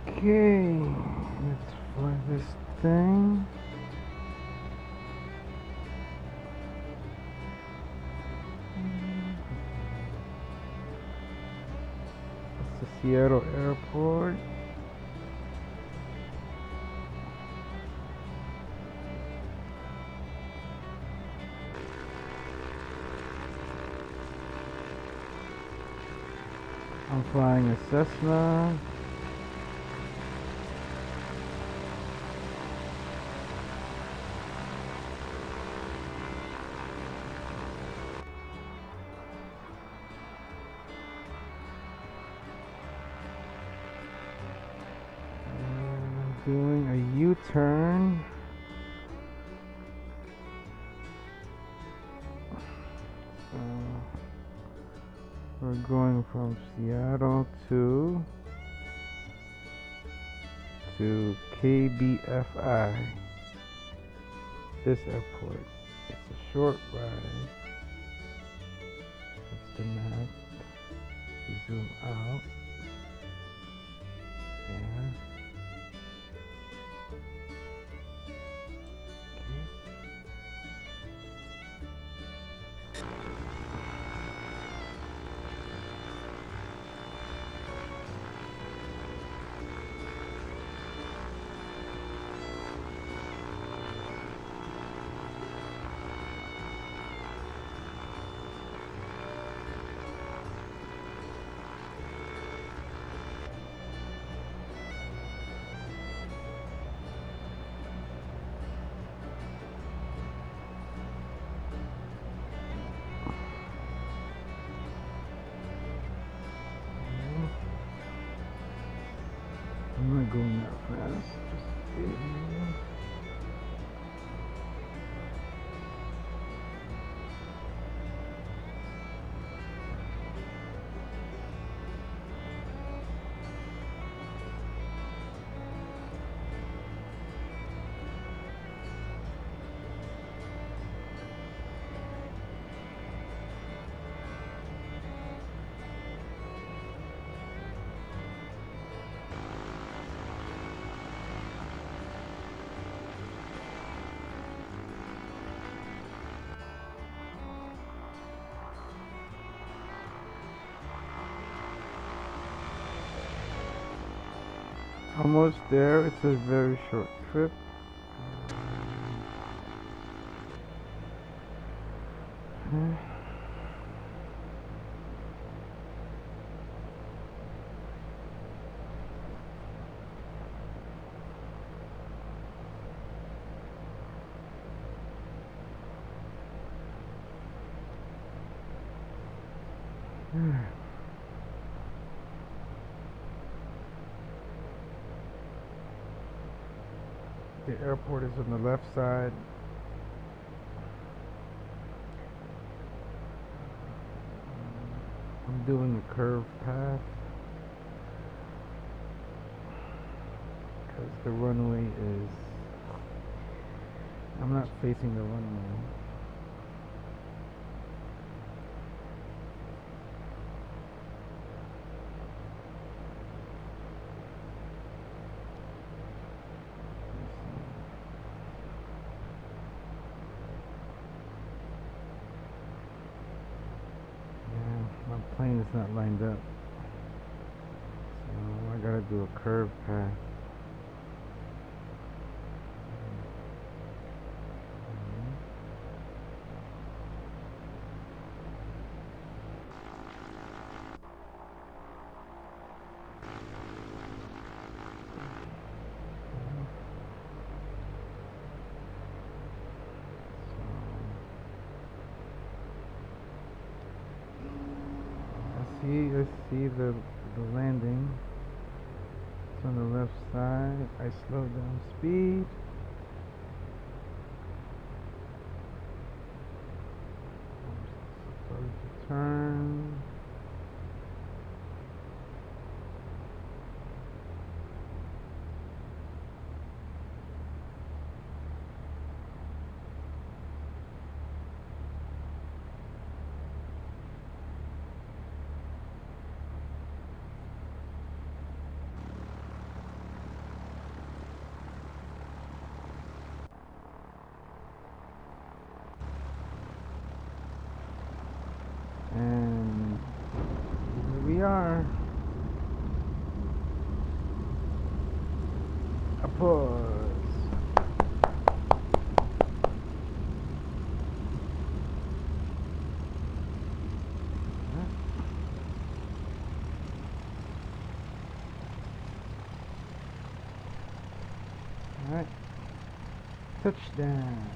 Okay, let's fly this thing. It's the Seattle airport. I'm flying a Cessna. Doing a U-turn. So we're going from Seattle to KBFI. This airport. It's a short ride. That's the map. We zoom out. Yeah. I'm not going that fast. Just kidding. Almost there. It's a very short trip. The airport is on the left side. I'm doing a curved path because the runway is. I'm not facing the runway. Yeah, my plane is not lined up, so I gotta do a curved path. I see the landing. It's on the left side. I slow down speed. I'm supposed to turn. are. Applause. Alright. Touchdown.